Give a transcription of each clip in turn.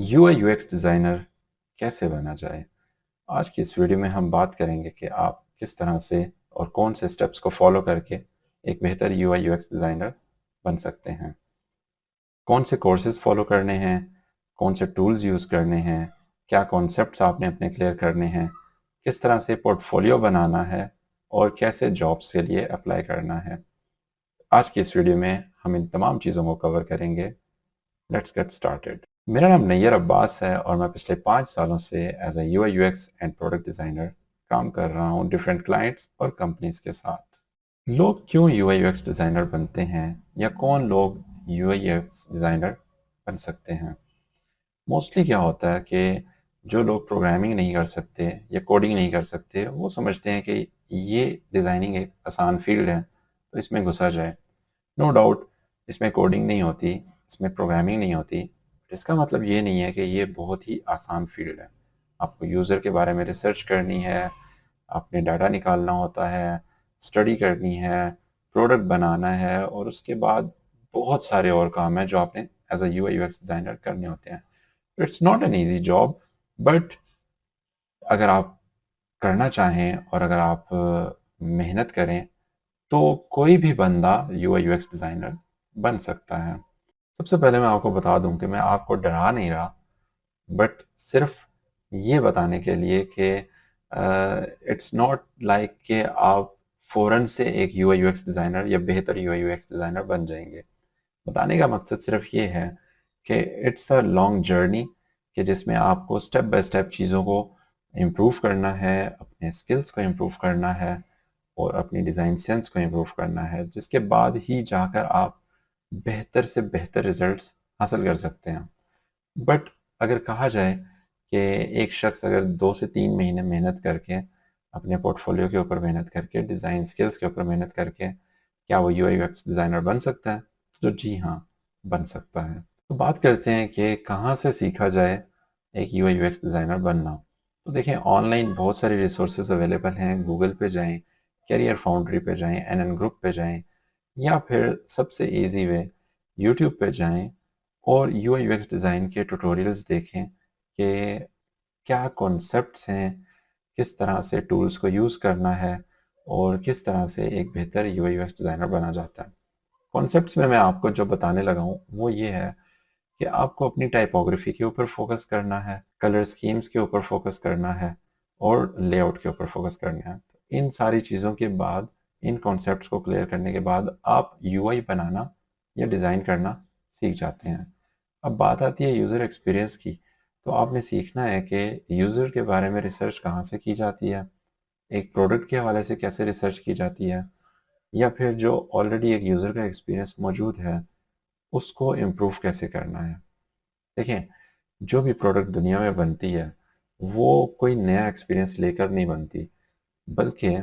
UI UX designer कैसे बना जाए। आज की इस वीडियो में हम बात करेंगे कि आप किस तरह से और कौन से स्टेप्स को फॉलो करके एक बेहतर यूआई यूएक्स डिज़ाइनर बन सकते हैं। कौन से कोर्सेज फॉलो करने हैं, कौन से टूल्स यूज़ करने हैं, क्या कॉन्सेप्ट्स आपने अपने क्लियर करने हैं, किस तरह से पोर्टफोलियो बनाना है और कैसे जॉब्स के लिए अप्लाई करना है। आज की इस वीडियो में हम इन तमाम चीज़ों को कवर करेंगे। Let's get started. मेरा नाम नैयर अब्बास है और मैं पिछले 5 सालों से as a UI UX and product designer काम कर रहा हूँ डिफरेंट क्लाइंट्स और कंपनीज के साथ। लोग क्यों यूआई यूएक्स डिज़ाइनर बनते हैं या कौन लोग यूआई यूएक्स डिज़ाइनर बन सकते हैं। मोस्टली क्या होता है कि जो लोग प्रोग्रामिंग नहीं कर सकते या कोडिंग नहीं कर सकते वो समझते हैं कि ये डिज़ाइनिंग एक आसान फील्ड है तो इसमें घुसा जाए। नो डाउट इसमें कोडिंग नहीं होती, इसमें प्रोग्रामिंग नहीं होती। इसका मतलब ये नहीं है कि ये बहुत ही आसान फील्ड है। आपको यूज़र के बारे में रिसर्च करनी है, आपने डाटा निकालना होता है, स्टडी करनी है, प्रोडक्ट बनाना है और उसके बाद बहुत सारे और काम हैं जो आपने as a UI UX designer करने होते हैं। It's not an easy job, but अगर आप करना चाहें और अगर आप मेहनत करें तो कोई भी बंदा यूआई यूएक्स डिज़ाइनर बन सकता है। सबसे पहले मैं आपको बता दूं कि मैं आपको डरा नहीं रहा, बट सिर्फ ये बताने के लिए कि इट्स नॉट लाइक कि आप फ़ौरन से एक यूआई यूएक्स डिज़ाइनर या बेहतर यूआई यूएक्स डिज़ाइनर बन जाएंगे। बताने का मकसद सिर्फ ये है कि इट्स अ लॉन्ग जर्नी, कि जिसमें आपको स्टेप बाय स्टेप चीज़ों को इम्प्रूव करना है, अपने स्किल्स को इम्प्रूव करना है और अपनी डिज़ाइन सेंस को इम्प्रूव करना है, जिसके बाद ही जाकर आप बेहतर से बेहतर रिजल्ट्स हासिल कर सकते हैं। बट अगर कहा जाए कि एक शख्स अगर 2 से 3 महीने मेहनत करके अपने पोर्टफोलियो के ऊपर मेहनत करके डिज़ाइन स्किल्स के ऊपर मेहनत करके क्या वो यूआई यूएक्स डिज़ाइनर बन सकता है, तो जी हाँ, बन सकता है। तो बात करते हैं कि कहाँ से सीखा जाए एक यूआई यूएक्स डिज़ाइनर बनना। तो देखें, ऑनलाइन बहुत सारे रिसोर्सेज अवेलेबल हैं। गूगल पे जाएं, कैरियर फाउंड्री पे जाएं, एनएन ग्रुप पे जाएं, या फिर सबसे इजी वे यूट्यूब पे जाएं और यूआई यूएक्स डिज़ाइन के ट्यूटोरियल्स देखें कि क्या कॉन्सेप्ट्स हैं, किस तरह से टूल्स को यूज़ करना है और किस तरह से एक बेहतर यूआई यूएक्स डिज़ाइनर बना जाता है। कॉन्सेप्ट्स में मैं आपको जो बताने लगा हूँ वो ये है कि आपको अपनी टाइपोग्राफी के ऊपर फोकस करना है, कलर स्कीम्स के ऊपर फोकस करना है और लेआउट के ऊपर फोकस करना है। तो इन सारी चीज़ों के बाद, इन कॉन्सेप्ट्स को क्लियर करने के बाद आप यूआई बनाना या डिज़ाइन करना सीख जाते हैं। अब बात आती है यूज़र एक्सपीरियंस की। तो आपने सीखना है कि यूज़र के बारे में रिसर्च कहाँ से की जाती है, एक प्रोडक्ट के हवाले से कैसे रिसर्च की जाती है, या फिर जो ऑलरेडी एक यूज़र का एक्सपीरियंस मौजूद है उसको इम्प्रूव कैसे करना है। देखें, जो भी प्रोडक्ट दुनिया में बनती है वो कोई नया एक्सपीरियंस लेकर नहीं बनती, बल्कि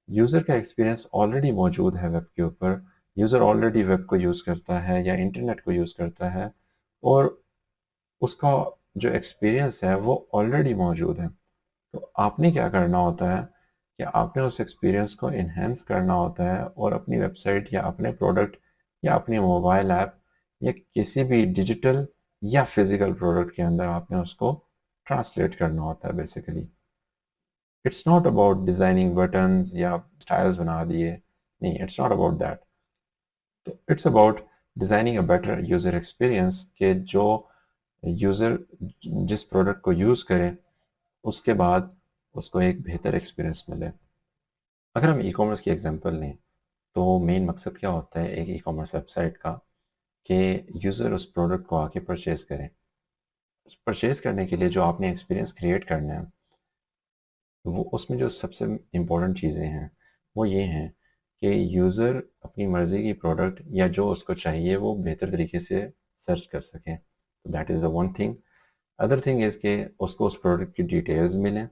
यूज़र का एक्सपीरियंस ऑलरेडी मौजूद है वेब के ऊपर। यूज़र ऑलरेडी वेब को यूज़ करता है या इंटरनेट को यूज़ करता है और उसका जो एक्सपीरियंस है वो ऑलरेडी मौजूद है। तो आपने क्या करना होता है कि आपने उस एक्सपीरियंस को इन्हेंस करना होता है और अपनी वेबसाइट या अपने प्रोडक्ट या अपनी मोबाइल ऐप या किसी भी डिजिटल या फिजिकल प्रोडक्ट के अंदर आपने उसको ट्रांसलेट करना होता है basically. It's not about designing buttons या स्टाइल्स बना दिए, नहीं, इट्स नॉट अबाउट दैट। तो it's about designing a better user experience, के जो यूजर जिस प्रोडक्ट को यूज करे उसके बाद उसको एक बेहतर एक्सपीरियंस मिले। अगर हम ई कॉमर्स की एग्जांपल लें तो मेन मकसद क्या होता है एक ई कॉमर्स वेबसाइट का, कि यूज़र उस प्रोडक्ट को आके परचेज करें। उस परचेज करने के लिए जो आपने एक्सपीरियंस क्रिएट करना है, वो उसमें जो सबसे इम्पोर्टेंट चीज़ें हैं वो ये हैं कि यूज़र अपनी मर्ज़ी की प्रोडक्ट या जो उसको चाहिए वो बेहतर तरीके से सर्च कर सके। तो that is the one thing. Other thing is के उसको उस प्रोडक्ट की डिटेल्स मिलें।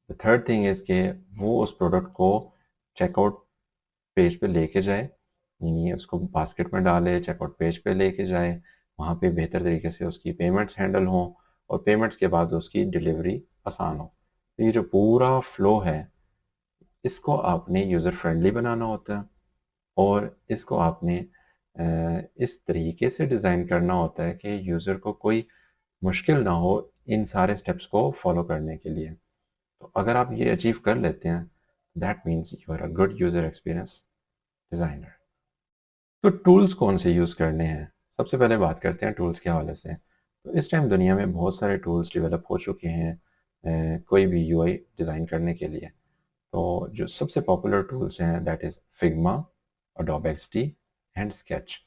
द थर्ड थिंग इज़ के वो उस प्रोडक्ट को चेकआउट पेज पे लेके जाए, यानी उसको बास्केट में डाले, चेकआउट पेज पे लेके जाए, वहाँ पे बेहतर तरीके से उसकी पेमेंट्स हैंडल हों और पेमेंट्स के बाद उसकी डिलीवरी आसान हो। तो ये जो पूरा फ्लो है इसको आपने यूज़र फ्रेंडली बनाना होता है और इसको आपने इस तरीके से डिज़ाइन करना होता है कि यूज़र को कोई मुश्किल ना हो इन सारे स्टेप्स को फॉलो करने के लिए। तो अगर आप ये अचीव कर लेते हैं, that means you are a good user experience designer. तो टूल्स कौन से यूज करने हैं, सबसे पहले बात करते हैं टूल्स के हवाले से। तो इस टाइम दुनिया में बहुत सारे टूल्स डेवलप हो चुके हैं कोई भी यूआई डिज़ाइन करने के लिए। तो जो सबसे पॉपुलर टूल्स हैं that is Figma, Adobe XD and sketch.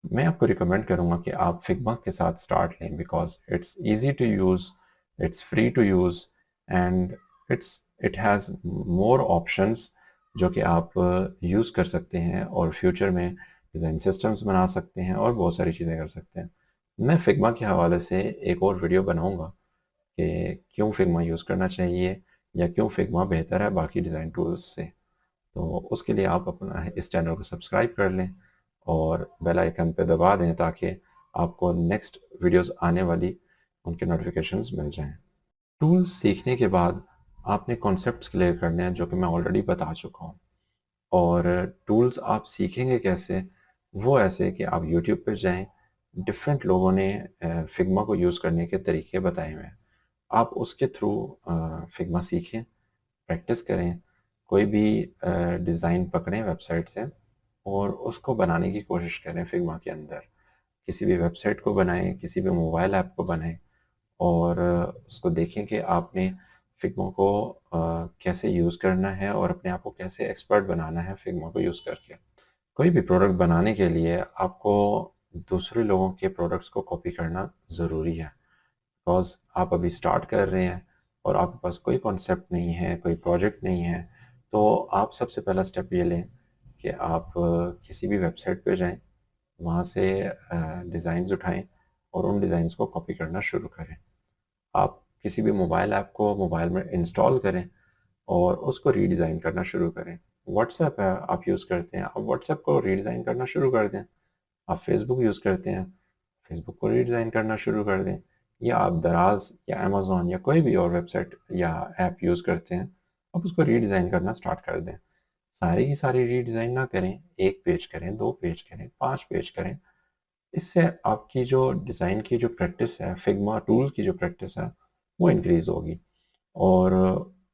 मैं आपको रिकमेंड करूंगा कि आप फिग्मा के साथ स्टार्ट लें because it's easy to use, it's free to use and it has more options जो कि आप यूज़ कर सकते हैं और फ्यूचर में डिज़ाइन सिस्टम्स बना सकते हैं और बहुत सारी चीज़ें कर सकते हैं। मैं फिग्मा के हवाले से एक और वीडियो बनाऊंगा कि क्यों फिग्मा यूज़ करना चाहिए या क्यों फिग्मा बेहतर है बाकी डिज़ाइन टूल्स से। तो उसके लिए आप अपना इस चैनल को सब्सक्राइब कर लें और बेल आइकन पे दबा दें ताकि आपको नेक्स्ट वीडियोस आने वाली उनके नोटिफिकेशंस मिल जाएं। टूल्स सीखने के बाद आपने कॉन्सेप्ट्स क्लियर करने हैं जो कि मैं ऑलरेडी बता चुका हूँ। और टूल्स आप सीखेंगे कैसे, वो ऐसे कि आप यूट्यूब पर जाएं, डिफरेंट लोगों ने फिग्मा को यूज़ करने के तरीके बताए हुए हैं, आप उसके थ्रू फिग्मा सीखें, प्रैक्टिस करें। कोई भी डिज़ाइन पकड़ें वेबसाइट से और उसको बनाने की कोशिश करें फिग्मा के अंदर। किसी भी वेबसाइट को बनाएं, किसी भी मोबाइल ऐप को बनाएं और उसको देखें कि आपने फिग्मा को कैसे यूज़ करना है और अपने आप को कैसे एक्सपर्ट बनाना है फिग्मा को यूज़ करके। कोई भी प्रोडक्ट बनाने के लिए आपको दूसरे लोगों के प्रोडक्ट्स को कॉपी करना ज़रूरी है बिकॉज आप अभी स्टार्ट कर रहे हैं और आपके पास कोई कॉन्सेप्ट नहीं है, कोई प्रोजेक्ट नहीं है। तो आप सबसे पहला स्टेप ये लें कि आप किसी भी वेबसाइट पे जाएं, वहाँ से डिज़ाइंस उठाएं और उन डिज़ाइंस को कॉपी करना शुरू करें। आप किसी भी मोबाइल ऐप को मोबाइल में इंस्टॉल करें और उसको रीडिज़ाइन करना शुरू करें। व्हाट्सएप है आप यूज़ करते हैं, आप व्हाट्सएप को रीडिज़ाइन करना शुरू कर दें। आप फेसबुक यूज़ करते हैं, फेसबुक को रीडिज़ाइन करना शुरू कर दें। या आप दराज या अमेज़न या कोई भी और वेबसाइट या ऐप यूज़ करते हैं, आप उसको रीडिज़ाइन करना स्टार्ट कर दें। सारी की सारी रीडिज़ाइन ना करें, 1 पेज करें, 2 पेज करें, 5 पेज करें। इससे आपकी जो डिज़ाइन की जो प्रैक्टिस है, फिग्मा टूल की जो प्रैक्टिस है, वो इंक्रीज़ होगी और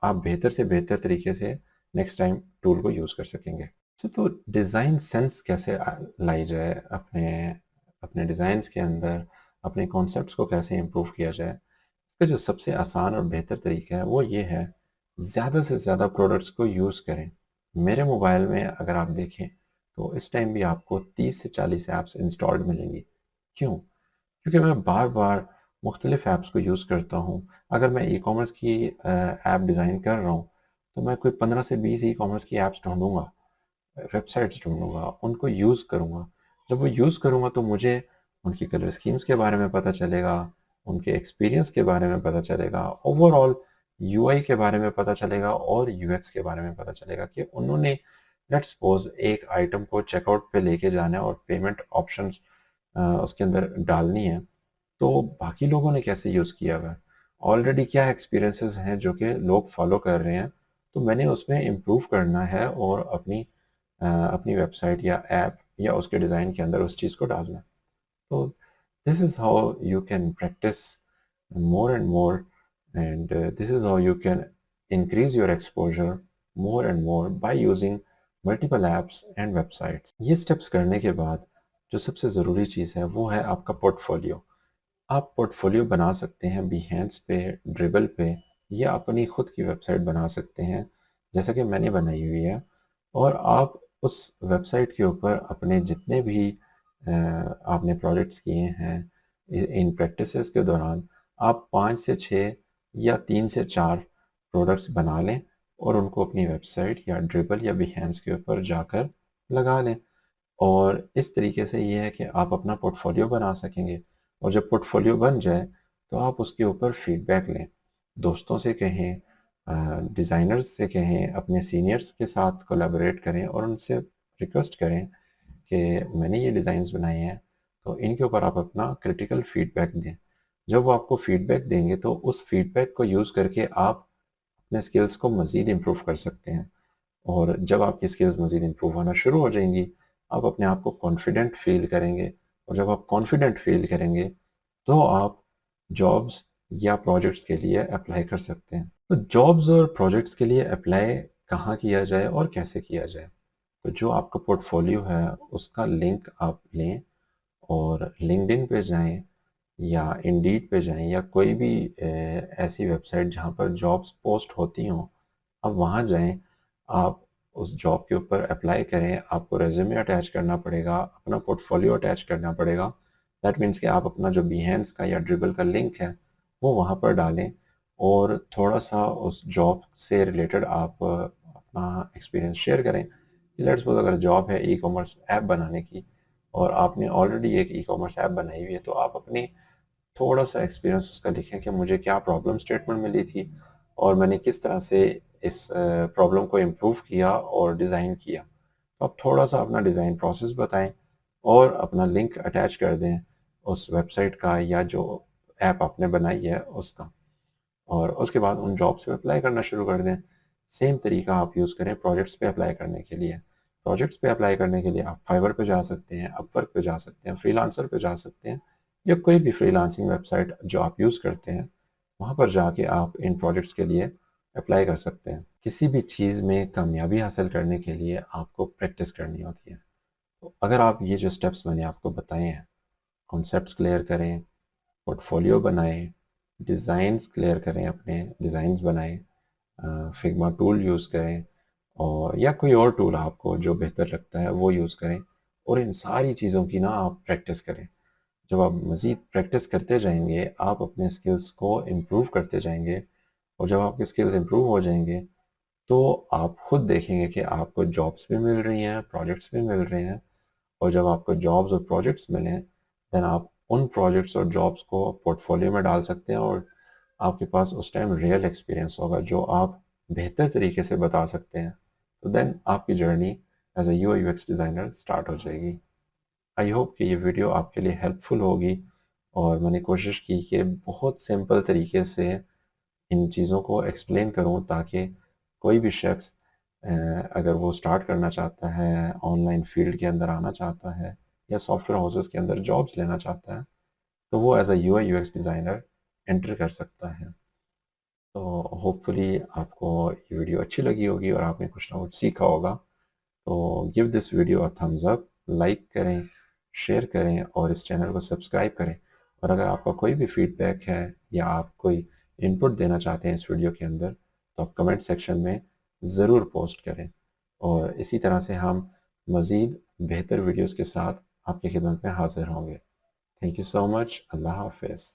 आप बेहतर से बेहतर तरीके से नेक्स्ट टाइम टूल को यूज़ कर सकेंगे। तो डिज़ाइन सेंस कैसे लाई जाए अपने अपने डिज़ाइंस के अंदर, अपने कॉन्सेप्ट्स को कैसे इम्प्रूव किया जाए? इसका जो सबसे आसान और बेहतर तरीका है वो ये है, ज़्यादा से ज़्यादा प्रोडक्ट्स को यूज़ करें। मेरे मोबाइल में अगर आप देखें तो इस टाइम भी आपको 30 से 40 ऐप्स इंस्टॉल्ड मिलेंगी। क्यों? क्योंकि मैं बार-बार मुख्तलिफ ऐप्स को यूज़ करता हूँ। अगर मैं ई-कॉमर्स की ऐप डिज़ाइन कर रहा हूँ, तो मैं कोई 15 से 20 ई-कॉमर्स की ऐप्स ढूँढूँगा, वेबसाइट्स ढूँढूँगा, उनको यूज़ करूँगा। जब वो यूज़ करूँगा तो मुझे उनकी कलर स्कीम्स के बारे में पता चलेगा, उनके एक्सपीरियंस के बारे में पता चलेगा, ओवरऑल यूआई के बारे में पता चलेगा और यूएक्स के बारे में पता चलेगा कि उन्होंने लेट्स सपोज़ एक आइटम को चेकआउट पे लेके जाना है और पेमेंट ऑप्शंस उसके अंदर डालनी है, तो बाकी लोगों ने कैसे यूज़ किया हुआ है, ऑलरेडी क्या एक्सपीरियंसेस हैं जो कि लोग फॉलो कर रहे हैं, तो मैंने उसमें इम्प्रूव करना है और अपनी वेबसाइट या ऐप या उसके डिज़ाइन के अंदर उस चीज़ को डालना है। तो this is how you can practice more and more and this is how you can increase your exposure more and more by using multiple apps and websites। ये स्टेप्स करने के बाद जो सबसे ज़रूरी चीज़ है वो है आपका पोर्टफोलियो। आप पोर्टफोलियो बना सकते हैं बिहेंस पे, ड्रिबल पे या अपनी खुद की वेबसाइट बना सकते हैं जैसा कि मैंने बनाई हुई है। और आप उस वेबसाइट के ऊपर अपने जितने भी आपने प्रोजेक्ट्स किए हैं इन प्रैक्टिसेस के दौरान आप 5 से 6 या 3 से 4 प्रोडक्ट्स बना लें और उनको अपनी वेबसाइट या ड्रिबल या बिहेंस के ऊपर जाकर लगा लें। और इस तरीके से ये है कि आप अपना पोर्टफोलियो बना सकेंगे और जब पोर्टफोलियो बन जाए तो आप उसके ऊपर फीडबैक लें, दोस्तों से कहें, डिज़ाइनर्स से कहें, अपने सीनियर्स के साथ कोलैबोरेट करें और उनसे रिक्वेस्ट करें कि मैंने ये डिज़ाइंस बनाए हैं, तो इनके ऊपर आप अपना क्रिटिकल फीडबैक दें। जब वो आपको फीडबैक देंगे तो उस फीडबैक को यूज़ करके आप अपने स्किल्स को मज़ीद इम्प्रूव कर सकते हैं। और जब आपकी स्किल्स मज़ीद इम्प्रूव होना शुरू हो जाएंगी, आप अपने आप को कॉन्फिडेंट फ़ील करेंगे और जब आप कॉन्फिडेंट फ़ील करेंगे, तो आप जॉब्स या प्रोजेक्ट्स के लिए अप्लाई कर सकते हैं। तो जॉब्स और प्रोजेक्ट्स के लिए अप्लाई कहाँ किया जाए और कैसे किया जाए? तो जो आपका पोर्टफोलियो है उसका लिंक आप लें और लिंक्डइन पे जाएं या इंडीड पे जाएं या कोई भी ऐसी वेबसाइट जहाँ पर जॉब्स पोस्ट होती हों, आप वहाँ जाएं। आप उस जॉब के ऊपर अप्लाई करें, आपको रेज्यूमे अटैच करना पड़ेगा, अपना पोर्टफोलियो अटैच करना पड़ेगा। दैट मीन्स कि आप अपना जो बिहेंस का या ड्रिबल का लिंक है वो वहाँ पर डालें और थोड़ा सा उस जॉब से रिलेटेड आप अपना एक्सपीरियंस शेयर करें। लेट्स सपोज अगर जॉब है ई कॉमर्स ऐप बनाने की और आपने ऑलरेडी एक ई कॉमर्स ऐप बनाई हुई है, तो आप अपनी थोड़ा सा एक्सपीरियंस उसका लिखें कि मुझे क्या प्रॉब्लम स्टेटमेंट मिली थी और मैंने किस तरह से इस प्रॉब्लम को इम्प्रूव किया और डिज़ाइन किया। तो आप थोड़ा सा अपना डिज़ाइन प्रोसेस बताएं और अपना लिंक अटैच कर दें उस वेबसाइट का या जो ऐप आपने बनाई है उसका, और उसके बाद उन जॉब्स पे अप्लाई करना शुरू कर दें। सेम तरीका आप यूज़ करें प्रोजेक्ट्स पे अप्लाई करने के लिए। प्रोजेक्ट्स पे अप्लाई करने के लिए आप फाइवर पे जा सकते हैं, अपवर्क पे जा सकते हैं, फ्रीलांसर पे जा सकते हैं या कोई भी फ्रीलांसिंग वेबसाइट जो आप यूज़ करते हैं, वहाँ पर जाके आप इन प्रोजेक्ट्स के लिए अप्लाई कर सकते हैं। किसी भी चीज़ में कामयाबी हासिल करने के लिए आपको प्रैक्टिस करनी होती है। तो अगर आप ये जो स्टेप्स मैंने आपको बताए हैं, कॉन्सेप्ट्स क्लियर करें, पोर्टफोलियो बनाएं, डिज़ाइंस क्लियर करें, अपने डिज़ाइंस बनाएं, फिग्मा टूल यूज़ करें और या कोई और टूल आपको जो बेहतर लगता है वो यूज़ करें और इन सारी चीज़ों की ना आप प्रैक्टिस करें। जब आप मज़ीद प्रैक्टिस करते जाएंगे आप अपने स्किल्स को इम्प्रूव करते जाएंगे और जब आपके स्किल्स इम्प्रूव हो जाएंगे तो आप खुद देखेंगे कि आपको जॉब्स भी मिल रही हैं, प्रोजेक्ट्स भी मिल रहे हैं, और जब आपको जॉब्स और प्रोजेक्ट्स मिलें देन आप उन प्रोजेक्ट्स और जॉब्स को पोर्टफोलियो में डाल सकते हैं और आपके पास उस टाइम रियल एक्सपीरियंस होगा जो आप बेहतर तरीके से बता सकते हैं। तो देन आपकी journey as a UI UX designer start हो जाएगी। आई होप कि ये वीडियो आपके लिए हेल्पफुल होगी और मैंने कोशिश की कि बहुत सिंपल तरीके से इन चीज़ों को एक्सप्लेन करूं ताकि कोई भी शख्स अगर वो स्टार्ट करना चाहता है, ऑनलाइन फील्ड के अंदर आना चाहता है या सॉफ्टवेयर हाउसेस के अंदर जॉब्स लेना चाहता है, तो वो as a UI UX designer enter कर सकता है। तो होपफुली आपको ये वीडियो अच्छी लगी होगी और आपने कुछ ना कुछ सीखा होगा। तो give this video a thumbs up, like करें, शेयर करें और इस चैनल को सब्सक्राइब करें। और अगर आपका कोई भी फीडबैक है या आप कोई इनपुट देना चाहते हैं इस वीडियो के अंदर तो आप कमेंट सेक्शन में ज़रूर पोस्ट करें और इसी तरह से हम मज़ीद बेहतर वीडियोज़ के साथ आपकी खिदमत में हाजिर होंगे। Thank you so much. Allah हाफिज़।